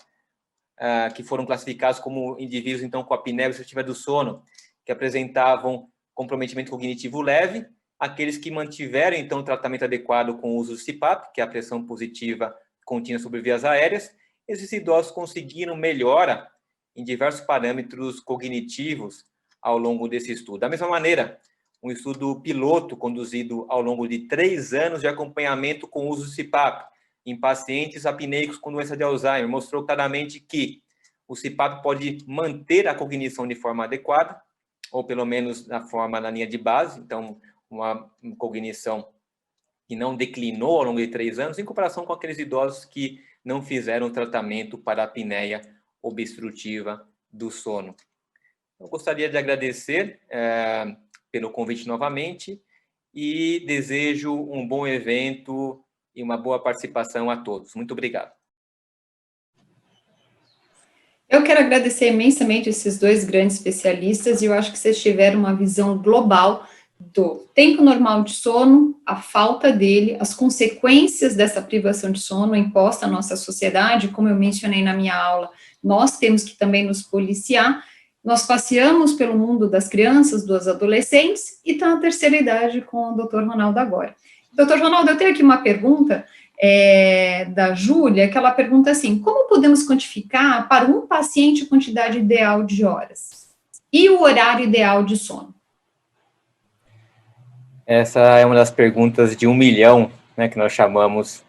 que foram classificados como indivíduos, então, com apneia obstrutiva do sono, que apresentavam comprometimento cognitivo leve, aqueles que mantiveram, então, o tratamento adequado com o uso do CPAP, que é a pressão positiva contínua sobre vias aéreas, esses idosos conseguiram melhora em diversos parâmetros cognitivos ao longo desse estudo. Da mesma maneira, um estudo piloto conduzido ao longo de 3 anos de acompanhamento com o uso do CPAP em pacientes apneicos com doença de Alzheimer mostrou claramente que o CPAP pode manter a cognição de forma adequada, ou pelo menos na linha de base, então uma cognição que não declinou ao longo de 3 anos, em comparação com aqueles idosos que não fizeram tratamento para a apneia obstrutiva do sono. Eu gostaria de agradecer pelo convite novamente e desejo um bom evento e uma boa participação a todos. Muito obrigado. Eu quero agradecer imensamente esses 2 grandes especialistas, e eu acho que vocês tiveram uma visão global do tempo normal de sono, a falta dele, as consequências dessa privação de sono imposta à nossa sociedade. Como eu mencionei na minha aula, nós temos que também nos policiar. Nós passeamos pelo mundo das crianças, dos adolescentes, e está na terceira idade com o Dr. Ronaldo agora. Dr. Ronaldo, eu tenho aqui uma pergunta da Júlia, que ela pergunta assim: como podemos quantificar para um paciente a quantidade ideal de horas? E o horário ideal de sono? Essa é uma das perguntas de 1 milhão, né, que nós chamamos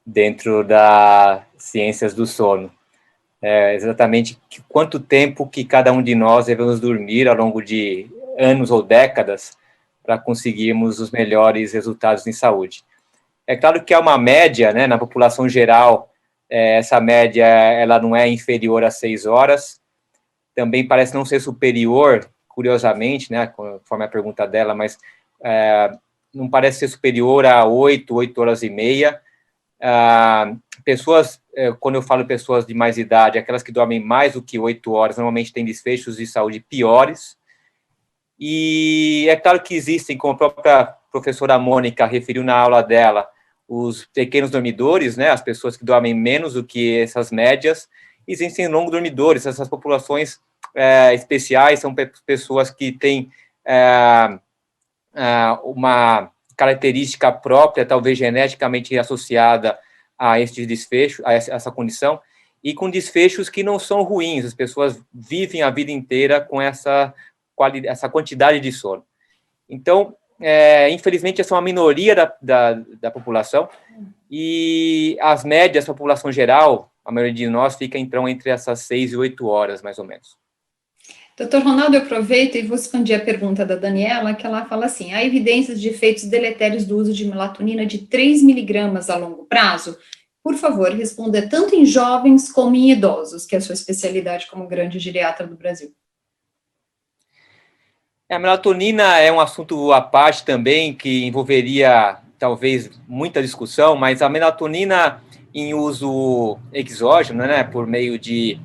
dentro das ciências do sono. Exatamente quanto tempo que cada um de nós devemos dormir ao longo de anos ou décadas para conseguirmos os melhores resultados em saúde. É claro que há uma média, né, na população geral, essa média ela não é inferior a 6 horas, também parece não ser superior, curiosamente, né, conforme a pergunta dela, mas não parece ser superior a 8 horas e meia. Pessoas, quando eu falo pessoas de mais idade, aquelas que dormem mais do que 8 horas, normalmente têm desfechos de saúde piores. E é claro que existem, como a própria professora Mônica referiu na aula dela, os pequenos dormidores, né, as pessoas que dormem menos do que essas médias. Existem longos dormidores, essas populações especiais são pessoas que têm uma característica própria, talvez geneticamente associada a este desfecho, a essa condição, e com desfechos que não são ruins. As pessoas vivem a vida inteira com essa quantidade de sono. Então, infelizmente, essa é uma minoria da população, e as médias da população geral, a maioria de nós, fica, então, entre essas 6 e 8 horas, mais ou menos. Doutor Ronaldo, eu aproveito e vou expandir a pergunta da Daniela, que ela fala assim: há evidências de efeitos deletérios do uso de melatonina de 3 miligramas a longo prazo? Por favor, responda tanto em jovens como em idosos, que é a sua especialidade como grande geriatra do Brasil. A melatonina é um assunto à parte também, que envolveria, talvez, muita discussão, mas a melatonina em uso exógeno, né, por meio de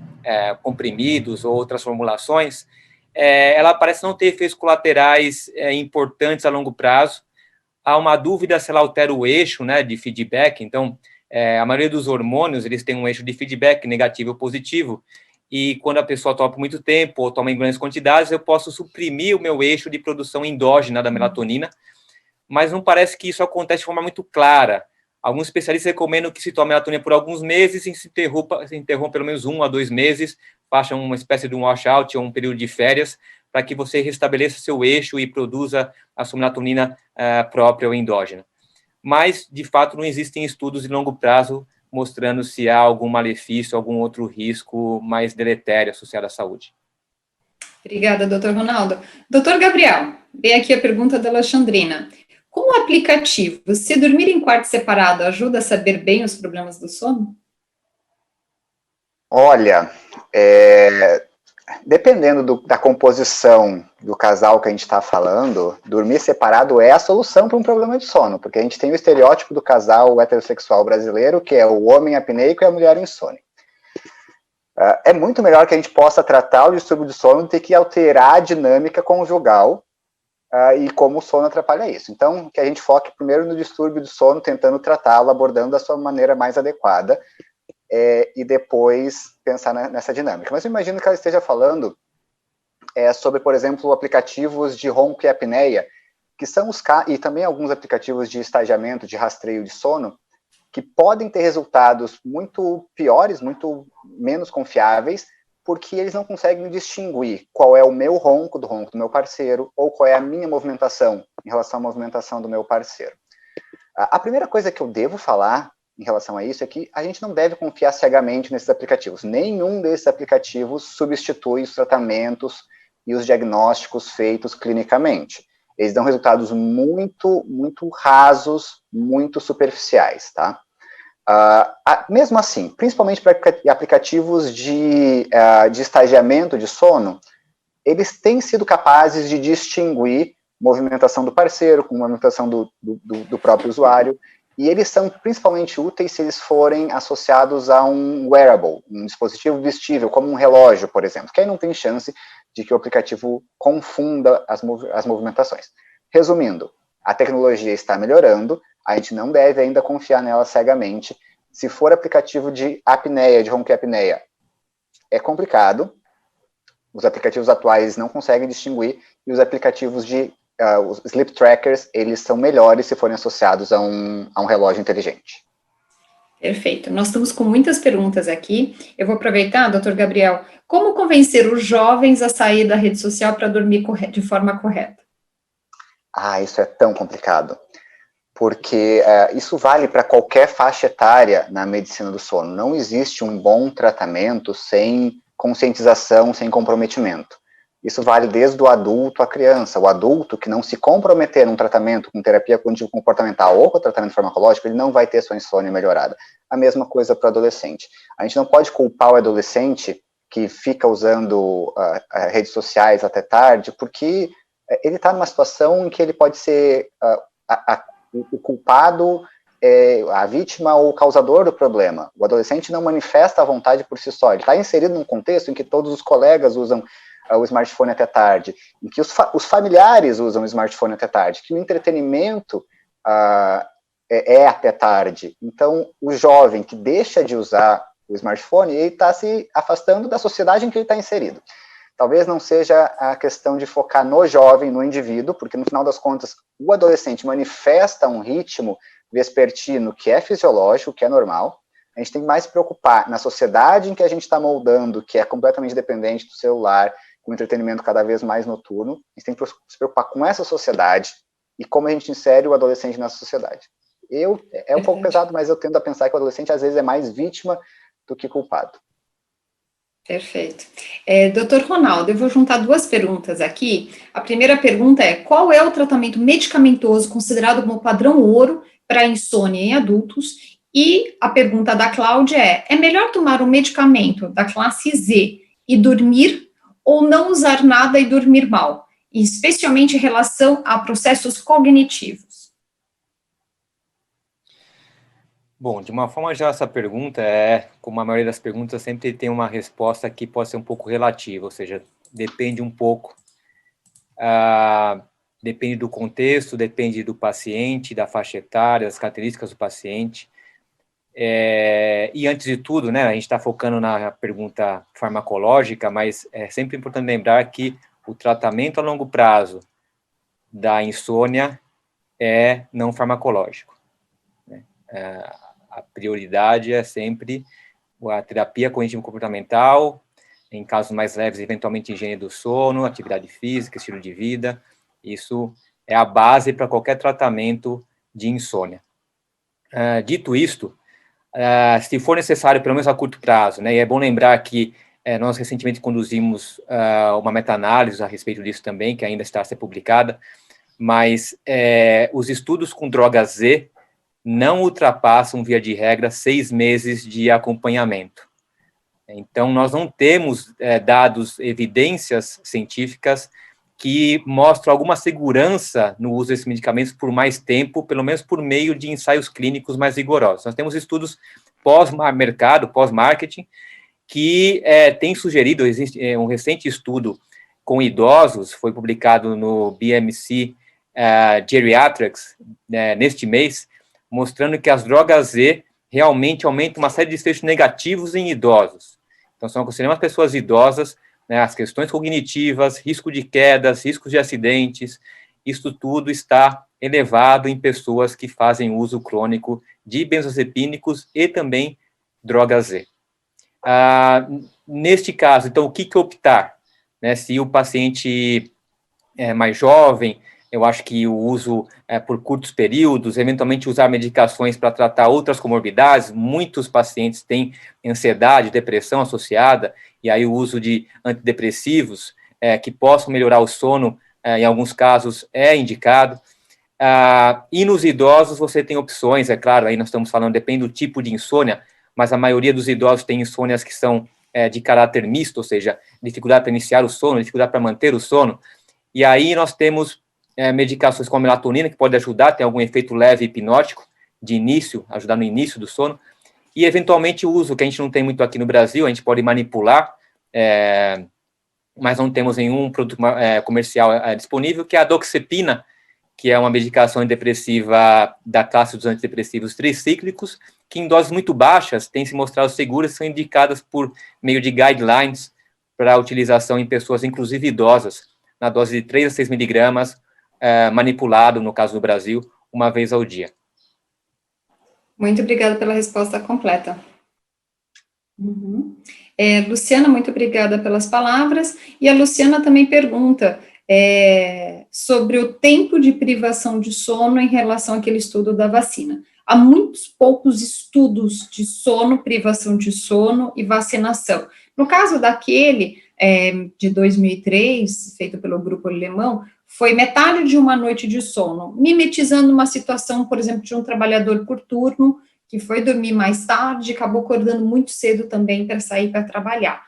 comprimidos ou outras formulações, ela parece não ter efeitos colaterais importantes a longo prazo. Há uma dúvida se ela altera o eixo, né, de feedback. Então, a maioria dos hormônios, eles têm um eixo de feedback negativo ou positivo, e quando a pessoa toma por muito tempo ou toma em grandes quantidades, eu posso suprimir o meu eixo de produção endógena da melatonina, mas não parece que isso acontece de forma muito clara. Alguns especialistas recomendam que se tome melatonina por alguns meses e se interrompa pelo menos 1 a 2 meses, faça uma espécie de um washout ou um período de férias, para que você restabeleça seu eixo e produza a sua melatonina própria ou endógena. Mas, de fato, não existem estudos de longo prazo mostrando se há algum malefício, algum outro risco mais deletério associado à saúde. Obrigada, doutor Ronaldo. Doutor Gabriel, vem aqui a pergunta da Alexandrina. Com o aplicativo, se dormir em quarto separado ajuda a saber bem os problemas do sono? Olha, dependendo da composição do casal que a gente está falando, dormir separado é a solução para um problema de sono, porque a gente tem o estereótipo do casal heterossexual brasileiro, que é o homem apneico e a mulher insone. É muito melhor que a gente possa tratar o distúrbio de sono do que alterar a dinâmica conjugal e como o sono atrapalha isso. Então, que a gente foque primeiro no distúrbio de sono, tentando tratá-lo, abordando da sua maneira mais adequada, e depois pensar nessa dinâmica. Mas eu imagino que ela esteja falando sobre, por exemplo, aplicativos de ronco e apneia, que são e também alguns aplicativos de estagiamento, de rastreio de sono, que podem ter resultados muito piores, muito menos confiáveis, porque eles não conseguem distinguir qual é o meu ronco do meu parceiro, ou qual é a minha movimentação em relação à movimentação do meu parceiro. A primeira coisa que eu devo falar em relação a isso é que a gente não deve confiar cegamente nesses aplicativos. Nenhum desses aplicativos substitui os tratamentos e os diagnósticos feitos clinicamente. Eles dão resultados muito, muito rasos, muito superficiais, tá? Mesmo assim, principalmente para aplicativos de estagiamento de sono, eles têm sido capazes de distinguir movimentação do parceiro com movimentação do próprio usuário, e eles são principalmente úteis se eles forem associados a um wearable, um dispositivo vestível, como um relógio, por exemplo, que aí não tem chance de que o aplicativo confunda as movimentações. Resumindo, a tecnologia está melhorando, a gente não deve ainda confiar nela cegamente. Se for aplicativo de apneia, de ronquiapneia, é complicado, os aplicativos atuais não conseguem distinguir, e os aplicativos de os sleep trackers, eles são melhores se forem associados a um relógio inteligente. Perfeito. Nós estamos com muitas perguntas aqui. Eu vou aproveitar, doutor Gabriel, como convencer os jovens a sair da rede social para dormir de forma correta? Isso é tão complicado, porque isso vale para qualquer faixa etária na medicina do sono. Não existe um bom tratamento sem conscientização, sem comprometimento. Isso vale desde o adulto à criança. O adulto que não se comprometer num tratamento com terapia cognitivo-comportamental ou com tratamento farmacológico, ele não vai ter sua insônia melhorada. A mesma coisa para o adolescente. A gente não pode culpar o adolescente que fica usando redes sociais até tarde, porque ele está numa situação em que ele pode ser o culpado, a vítima ou o causador do problema. O adolescente não manifesta a vontade por si só. Ele está inserido num contexto em que todos os colegas usam o smartphone até tarde, em que os familiares usam o smartphone até tarde, que o entretenimento é até tarde. Então, o jovem que deixa de usar o smartphone, ele está se afastando da sociedade em que ele está inserido. Talvez não seja a questão de focar no jovem, no indivíduo, porque no final das contas, o adolescente manifesta um ritmo vespertino que é fisiológico, que é normal. A gente tem que mais se preocupar na sociedade em que a gente está moldando, que é completamente dependente do celular, com entretenimento cada vez mais noturno. A gente tem que se preocupar com essa sociedade e como a gente insere o adolescente nessa sociedade. É um pouco pesado, mas eu tendo a pensar que o adolescente às vezes é mais vítima do que culpado. Perfeito. Doutor Ronaldo, eu vou juntar duas perguntas aqui. A primeira pergunta é: qual é o tratamento medicamentoso considerado como padrão ouro para insônia em adultos? E a pergunta da Cláudia é melhor tomar um medicamento da classe Z e dormir ou não usar nada e dormir mal, especialmente em relação a processos cognitivos? Bom, de uma forma geral, essa pergunta como a maioria das perguntas, sempre tem uma resposta que pode ser um pouco relativa, ou seja, depende um pouco, depende do contexto, depende do paciente, da faixa etária, das características do paciente. E antes de tudo, né, a gente está focando na pergunta farmacológica, mas é sempre importante lembrar que o tratamento a longo prazo da insônia é não farmacológico, né? A prioridade é sempre a terapia cognitivo-comportamental, em casos mais leves, eventualmente higiene do sono, atividade física, estilo de vida. Isso é a base para qualquer tratamento de insônia. Dito isto, se for necessário, pelo menos a curto prazo, né, e é bom lembrar que nós recentemente conduzimos uma meta-análise a respeito disso também, que ainda está a ser publicada, mas os estudos com droga Z não ultrapassam, via de regra, 6 meses de acompanhamento. Então, nós não temos dados, evidências científicas que mostram alguma segurança no uso desses medicamentos por mais tempo, pelo menos por meio de ensaios clínicos mais rigorosos. Nós temos estudos pós-mercado, pós-marketing, que têm sugerido, existe um recente estudo com idosos, foi publicado no BMC Geriatrics, neste mês, mostrando que as drogas Z realmente aumentam uma série de desfechos negativos em idosos. Então, são aconselhando as pessoas idosas, né, as questões cognitivas, risco de quedas, riscos de acidentes, isso tudo está elevado em pessoas que fazem uso crônico de benzodiazepínicos e também drogas Z. Neste caso, então, o que optar? Né, se o paciente é mais jovem, eu acho que o uso por curtos períodos, eventualmente usar medicações para tratar outras comorbidades, muitos pacientes têm ansiedade, depressão associada, e aí o uso de antidepressivos que possam melhorar o sono, em alguns casos, é indicado. E nos idosos você tem opções, é claro, aí nós estamos falando, depende do tipo de insônia, mas a maioria dos idosos tem insônias que são de caráter misto, ou seja, dificuldade para iniciar o sono, dificuldade para manter o sono, e aí nós temos medicações como a melatonina, que pode ajudar, tem algum efeito leve hipnótico, de início, ajudar no início do sono, e eventualmente o uso, que a gente não tem muito aqui no Brasil, a gente pode manipular, mas não temos nenhum produto comercial disponível, que é a doxepina, que é uma medicação antidepressiva da classe dos antidepressivos tricíclicos, que em doses muito baixas têm se mostrado seguras, são indicadas por meio de guidelines para utilização em pessoas, inclusive idosas, na dose de 3 a 6 miligramas, manipulado, no caso do Brasil, uma vez ao dia. Muito obrigada pela resposta completa. Luciana, muito obrigada pelas palavras, e a Luciana também pergunta sobre o tempo de privação de sono em relação àquele estudo da vacina. Há muitos poucos estudos de sono, privação de sono e vacinação. No caso daquele de 2003, feito pelo grupo alemão, foi metade de uma noite de sono, mimetizando uma situação, por exemplo, de um trabalhador por turno, que foi dormir mais tarde, acabou acordando muito cedo também para sair para trabalhar.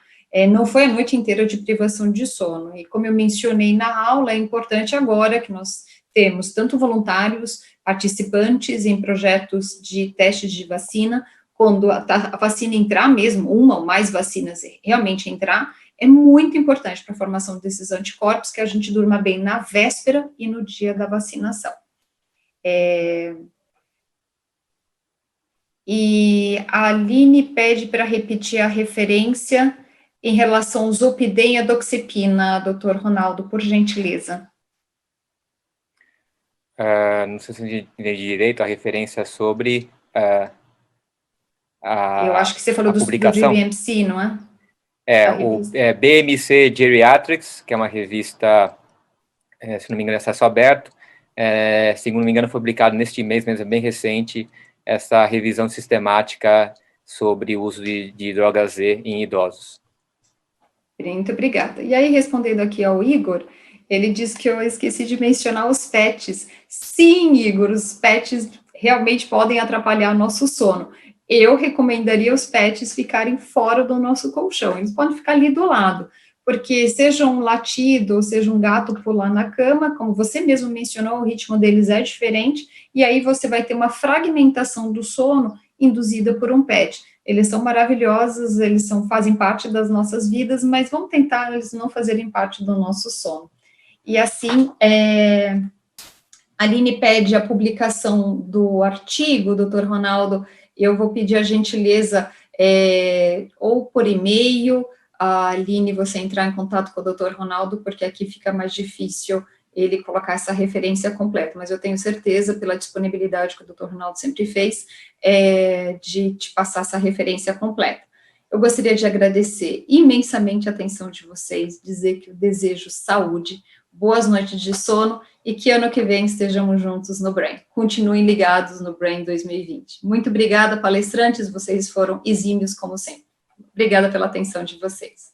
Não foi a noite inteira de privação de sono, e como eu mencionei na aula, é importante agora que nós temos tanto voluntários, participantes em projetos de testes de vacina, quando a vacina entrar mesmo, uma ou mais vacinas realmente entrar, é muito importante para a formação desses anticorpos que a gente durma bem na véspera e no dia da vacinação. E a Aline pede para repetir a referência em relação ao Zolpidem e a doxepina, doutor Ronaldo, por gentileza. Não sei se eu entendi direito a referência sobre eu acho que você falou do BMC, não é? O BMC Geriatrics, que é uma revista, se não me engano, é acesso aberto, segundo não me engano, foi publicado neste mês, mas é bem recente, essa revisão sistemática sobre o uso de drogas Z em idosos. Muito obrigada. E aí, respondendo aqui ao Igor, ele diz que eu esqueci de mencionar os PETs. Sim, Igor, os PETs realmente podem atrapalhar nosso sono. Eu recomendaria os PETs ficarem fora do nosso colchão, eles podem ficar ali do lado, porque seja um latido, ou seja um gato pular na cama, como você mesmo mencionou, o ritmo deles é diferente, e aí você vai ter uma fragmentação do sono induzida por um PET. eles são maravilhosos, fazem parte das nossas vidas, mas vamos tentar eles não fazerem parte do nosso sono. E assim, a Aline pede a publicação do artigo, doutor Ronaldo, eu vou pedir a gentileza ou por e-mail, a Aline, você entrar em contato com o doutor Ronaldo, porque aqui fica mais difícil ele colocar essa referência completa, mas eu tenho certeza, pela disponibilidade que o doutor Ronaldo sempre fez, de te passar essa referência completa. Eu gostaria de agradecer imensamente a atenção de vocês, dizer que eu desejo saúde, boas noites de sono, e que ano que vem estejamos juntos no Brain. Continuem ligados no Brain 2020. Muito obrigada, palestrantes, vocês foram exímios como sempre. Obrigada pela atenção de vocês.